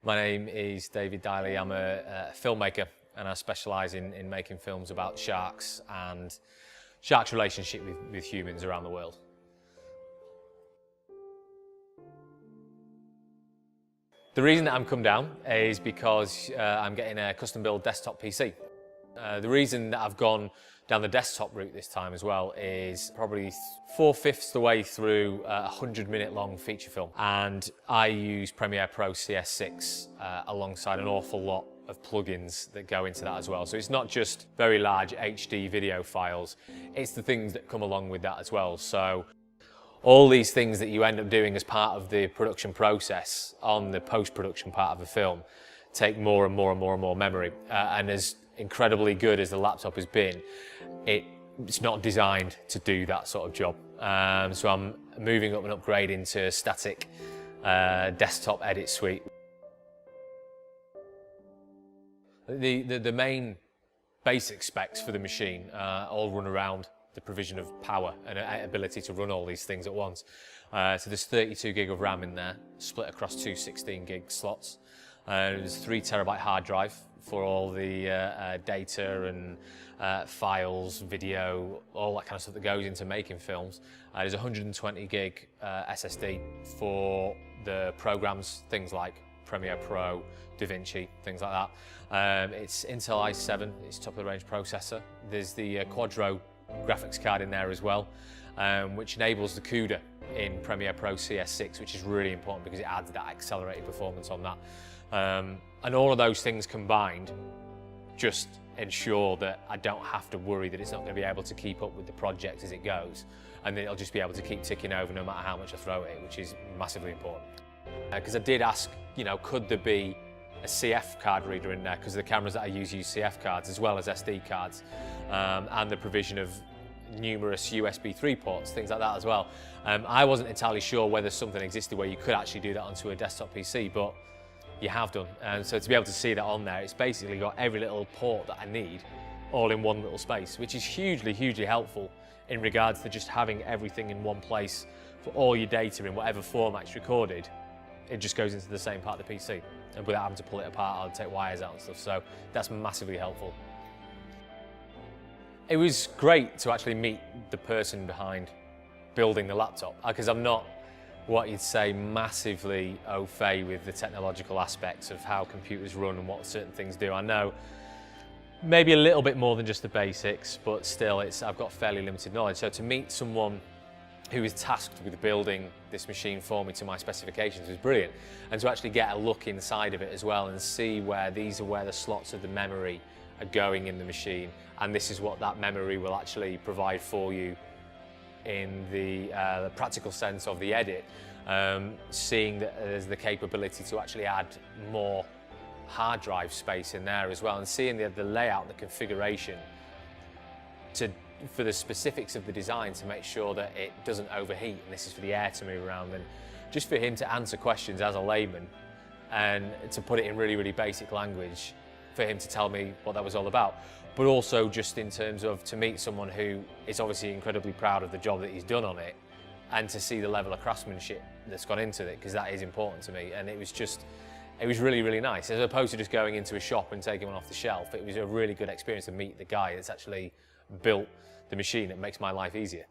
My name is David Diley. I'm a filmmaker and I specialise in making films about sharks and sharks' relationship with humans around the world. The reason that I'm come down is because I'm getting a custom-built desktop PC. The reason that I've gone down the desktop route this time as well is probably 4/5 the way through a 100-minute long feature film, and I use Premiere Pro CS6 alongside an awful lot of plugins that go into that as well. So it's not just very large HD video files, it's the things that come along with that as well. So all these things that you end up doing as part of the production process on the post-production part of a film take more and more and more and more memory. And as incredibly good as the laptop has been, it's not designed to do that sort of job. So I'm moving up and upgrading to a static desktop edit suite. The main basic specs for the machine all run around the provision of power and ability to run all these things at once. So there's 32 gig of RAM in there, split across two 16 gig slots. There's 3 terabyte hard drive for all the data and files, video, all that kind of stuff that goes into making films. There's 120 gig SSD for the programs, things like Premiere Pro, DaVinci, things like that. It's Intel i7, it's top of the range processor. There's the Quadro graphics card in there as well, which enables the CUDA in Premiere Pro CS6, which is really important because it adds that accelerated performance on that. And all of those things combined just ensure that I don't have to worry that it's not going to be able to keep up with the project as it goes, and that it'll just be able to keep ticking over no matter how much I throw at it, which is massively important. Because I did ask, could there be a CF card reader in there, because the cameras that I use CF cards as well as SD cards, and the provision of numerous USB 3 ports, things like that as well. I wasn't entirely sure whether something existed where you could actually do that onto a desktop PC, but you have done. And so to be able to see that on there, it's basically got every little port that I need all in one little space, which is hugely, hugely helpful in regards to just having everything in one place for all your data in whatever format it's recorded. It just goes into the same part of the PC, and without having to pull it apart or take wires out and stuff. So that's massively helpful. It was great to actually meet the person behind building the laptop, because I'm not what you'd say massively au fait with the technological aspects of how computers run and what certain things do. I know maybe a little bit more than just the basics, but still I've got fairly limited knowledge. So to meet someone who is tasked with building this machine for me to my specifications was brilliant. And to actually get a look inside of it as well and see where these are where the slots of the memory are going in the machine, and this is what that memory will actually provide for you in the practical sense of the edit, seeing that there's the capability to actually add more hard drive space in there as well, and seeing the layout, the configuration for the specifics of the design to make sure that it doesn't overheat, and this is for the air to move around, and just for him to answer questions as a layman and to put it in really, really basic language for him to tell me what that was all about. But also just in terms of to meet someone who is obviously incredibly proud of the job that he's done on it, and to see the level of craftsmanship that's gone into it, because that is important to me. And it was really, really nice. As opposed to just going into a shop and taking one off the shelf, it was a really good experience to meet the guy that's actually built the machine that makes my life easier.